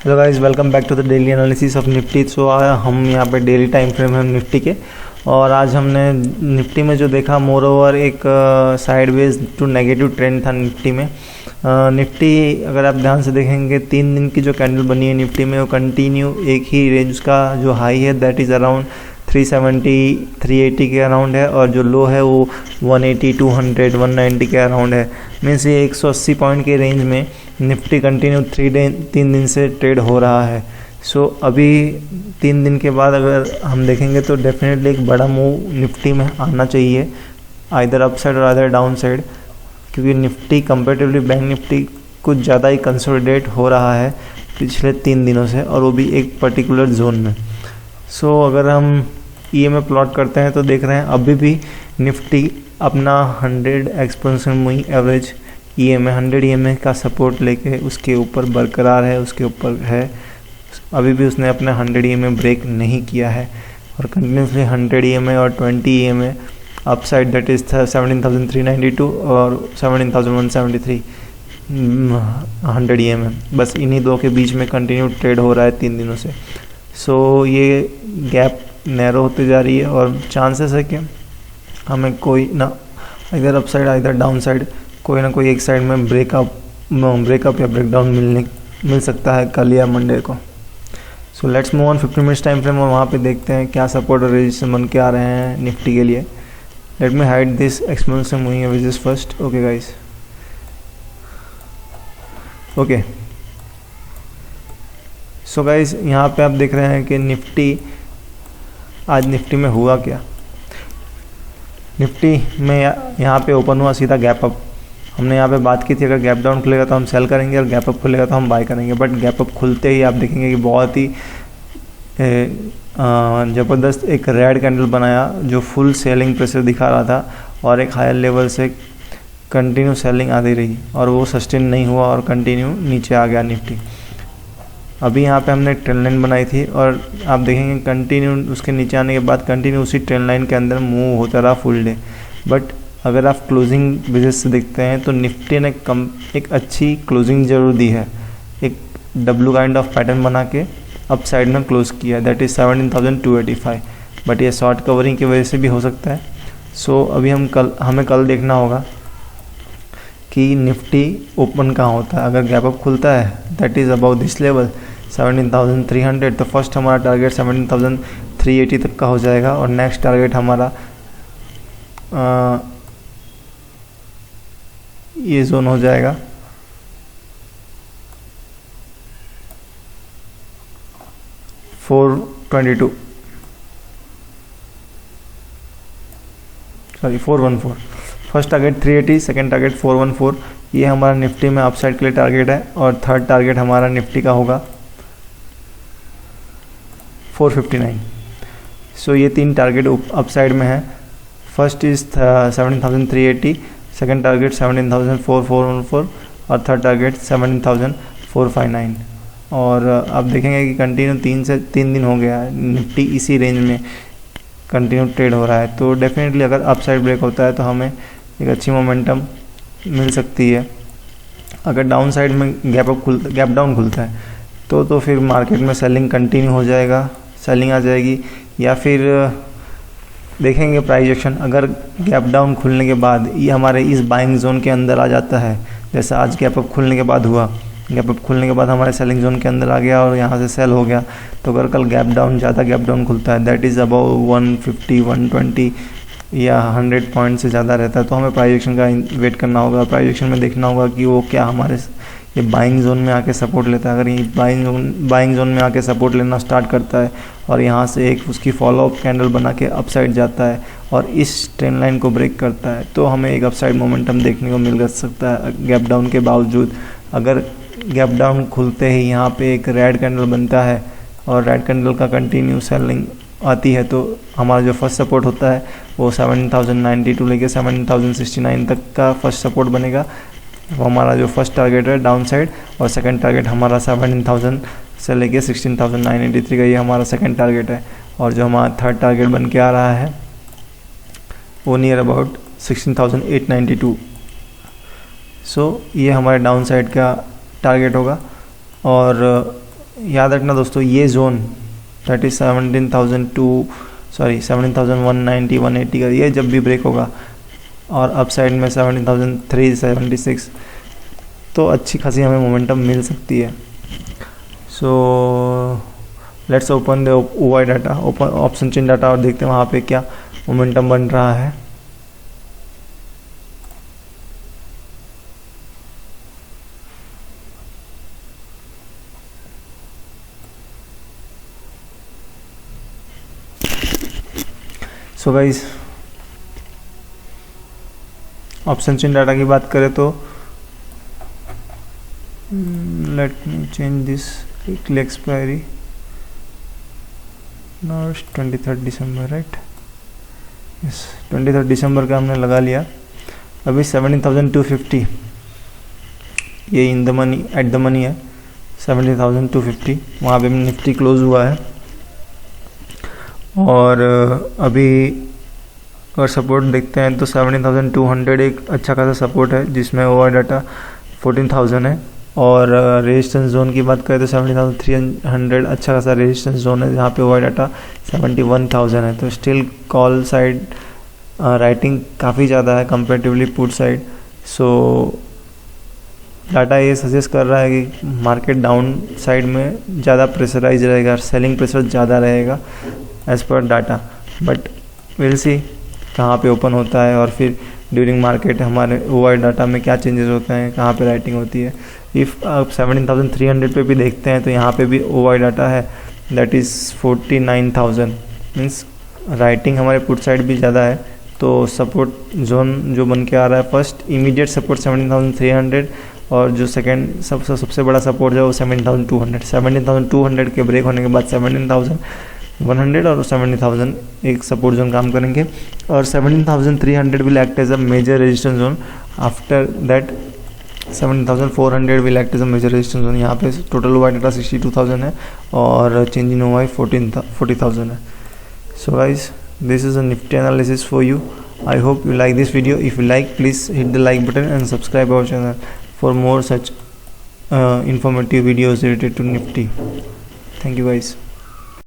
Hello guys, welcome back to the daily analysis of Nifty. So हम यहाँ पे daily time frame है Nifty के, और आज हमने निफ्टी में जो देखा मोर ओवर एक साइडवेज टू नेगेटिव ट्रेंड था निफ्टी में। निफ्टी अगर आप ध्यान से देखेंगे 3 दिन की जो कैंडल बनी है निफ्टी में वो कंटिन्यू एक ही रेंज का जो हाई है दैट इज़ अराउंड 370 380 के अराउंड है, और जो लो है वो 180 200 190 के अराउंड है। मीन्स ये 180 पॉइंट के रेंज में निफ्टी कंटिन्यू 3 दिन से ट्रेड हो रहा है। सो अभी 3 दिन के बाद अगर हम देखेंगे तो डेफिनेटली एक बड़ा मूव निफ्टी में आना चाहिए, आइदर अपसाइड और आइदर डाउन साइड, क्योंकि निफ्टी कंपेरेटिवली बैंक निफ्टी कुछ ज़्यादा ही कंसोलिडेट हो रहा है पिछले 3 दिनों से, और वो भी एक पर्टिकुलर जोन में। सो अगर हम EMA प्लॉट करते हैं तो देख रहे हैं अभी भी निफ्टी अपना 100 exponential moving average EMA 100 EMA का सपोर्ट लेके उसके ऊपर बरकरार है, उसके ऊपर है। अभी भी उसने अपना 100 EMA ब्रेक नहीं किया है, और कंटिन्यूसली 100 EMA और 20 EMA अपसाइड दैट इज 17,392 और 17,173 100 EMA, बस इन्हीं दो के बीच में कंटिन्यू ट्रेड हो रहा है 3 दिनों से। सो ये गैप नैरो होते जा रही है, और चांसेस है कि हमें कोई ना इधर अपसाइड इधर डाउन साइड कोई ना कोई एक साइड में ब्रेकअप या ब्रेकडाउन मिल सकता है कल या मंडे को। So let's move on 15 minutes time frame, और वहाँ पे देखते हैं क्या सपोर्ट और रेजिस्टेंस बन के आ रहे हैं निफ्टी के लिए। Let me hide this exponential moving averages first. Okay guys, okay. So guys यहाँ पे आप देख रहे हैं कि आज निफ्टी में हुआ क्या। निफ्टी में यहाँ पे ओपन हुआ सीधा गैप अप। हमने यहाँ पे बात की थी अगर गैप डाउन खुलेगा तो हम सेल करेंगे और गैप अप खुलेगा तो हम बाय करेंगे, बट गैप अप खुलते ही आप देखेंगे कि बहुत ही ज़बरदस्त एक रेड कैंडल बनाया जो फुल सेलिंग प्रेशर दिखा रहा था, और एक हायर लेवल से कंटिन्यू सेलिंग आती रही और वो सस्टेन नहीं हुआ और कंटिन्यू नीचे आ गया निफ्टी। अभी यहाँ पे हमने ट्रेंड लाइन बनाई थी, और आप देखेंगे कंटिन्यू उसके नीचे आने के बाद कंटिन्यू उसी ट्रेंड लाइन के अंदर मूव होता रहा फुल डे। बट अगर आप क्लोजिंग बेसिस से देखते हैं तो निफ्टी ने एक अच्छी क्लोजिंग जरूर दी है, एक डब्ल्यू काइंड ऑफ पैटर्न बना के अप साइड में क्लोज किया दैट इज़ 17,285, बट ये शॉर्ट कवरिंग की वजह से भी हो सकता है। सो अभी हमें कल देखना होगा कि निफ्टी ओपन कहाँ होता है। अगर गैप अप खुलता है that is about this level 17,300, तो फर्स्ट हमारा टारगेट 17,380 तक का हो जाएगा, और नेक्स्ट टारगेट हमारा ये जोन हो जाएगा 422 sorry 414। First target 380, second target 414। ये हमारा निफ्टी में अपसाइड के लिए टारगेट है, और थर्ड टारगेट हमारा निफ्टी का होगा 459। सो ये 3 टारगेट अपसाइड में है। फर्स्ट इज़ 17,380, सेकेंड टारगेट 17,414, और थर्ड टारगेट 17,459। और आप देखेंगे कि कंटिन्यू 3 दिन हो गया है निफ्टी इसी रेंज में कंटिन्यू ट्रेड हो रहा है। तो डेफिनेटली अगर अपसाइड ब्रेक होता है तो हमें एक अच्छी मोमेंटम मिल सकती है। अगर डाउन साइड में गैप डाउन खुलता है तो फिर मार्केट में सेलिंग कंटिन्यू हो जाएगा, सेलिंग आ जाएगी, या फिर देखेंगे प्राइस एक्शन। अगर गैप डाउन खुलने के बाद ये हमारे इस बाइंग जोन के अंदर आ जाता है, जैसा आज गैप अप खुलने के बाद हुआ, गैप अप खुलने के बाद हमारे सेलिंग जोन के अंदर आ गया और यहाँ से सेल हो गया, तो अगर कल ज़्यादा गैप डाउन खुलता है दैट इज़ अबाउट 150 120 या 100 पॉइंट से ज़्यादा रहता है, तो हमें प्राइस एक्शन का वेट करना होगा। प्राइस एक्शन में देखना होगा कि वो क्या हमारे ये बाइंग जोन में आके सपोर्ट लेता है। अगर ये बाइंग जोन में आके सपोर्ट लेना स्टार्ट करता है और यहाँ से एक उसकी फॉलोअप कैंडल बना के अपसाइड जाता है और इस ट्रेंड लाइन को ब्रेक करता है, तो हमें एक अपसाइड मोमेंटम देखने को मिल सकता है गैप डाउन के बावजूद। अगर गैप डाउन खुलते ही यहाँ पे एक रेड कैंडल बनता है और रेड कैंडल का कंटिन्यू सेलिंग आती है, तो हमारा जो फर्स्ट सपोर्ट होता है वो 17,092 लेके 17,069 तक का फर्स्ट सपोर्ट बनेगा। वो हमारा जो फर्स्ट टारगेट है डाउन साइड, और सेकंड टारगेट हमारा 17,000 से लेके 16,983 का ये हमारा सेकंड टारगेट है। और जो हमारा थर्ड टारगेट बन के आ रहा है वो नियर अबाउट 16,892। सो ये हमारे डाउन साइड का टारगेट होगा। और याद रखना दोस्तों, ये जोन दैट इज 17,190 180 का, ये जब भी ब्रेक होगा और अप साइड में 17,376, तो अच्छी खासी हमें मोमेंटम मिल सकती है। So let's open the OI data, open option chain data, और देखते हैं वहाँ पे क्या मोमेंटम बन रहा है। So guys, option chain data की बात करें तो let me change this weekly expiry, now 23 December, right? Yes, 23 दिसंबर का हमने लगा लिया। अभी 17,250 ये in the money, at the money है 17,250, वहाँ पे निफ्टी क्लोज हुआ है। और अभी अगर सपोर्ट देखते हैं तो 17,200 एक अच्छा खासा सपोर्ट है, जिसमें OI डाटा 14,000 है। और रेजिस्टेंस जोन की बात करें तो 17,300 अच्छा खासा रेजिस्टेंस जोन है, जहाँ पे OI डाटा 71,000 है। तो स्टिल कॉल साइड राइटिंग काफ़ी ज़्यादा है कंपेरेटिवली पुट साइड। सो डाटा ये सजेस्ट कर रहा है कि मार्केट डाउन साइड में ज़्यादा प्रेशराइज रहेगा, सेलिंग प्रेशर ज़्यादा रहेगा as per data. But will see कहाँ पे ओपन होता है, और फिर ड्यूरिंग मार्केट हमारे OI डाटा में क्या चेंजेस होते हैं, कहाँ पे राइटिंग होती है। इफ़ आप 17,300 पे भी देखते हैं तो यहाँ पे भी OI डाटा है दैट इज़ 49,000, मीन्स राइटिंग हमारे पुट साइड भी ज़्यादा है। तो सपोर्ट जोन जो बन के आ रहा है, फर्स्ट इमीडिएट सपोर्ट 17,300, और जो सेकंड सबसे बड़ा सपोर्ट है वो 17,200। 17,200 के ब्रेक होने के बाद 17,100 और 70,000 एक सपोर्ट जोन काम करेंगे, और 17,300 will act as a major resistance zone. After that 17,400 will act as a major resistance zone. यहाँ पे टोटल OI डाटा 62,000 है और चेंज इन OI 40,000 है। So guys, this is a Nifty analysis for you. I hope you like this video. If you like, please hit the like button and subscribe our channel for more such informative videos related to Nifty. Thank you guys.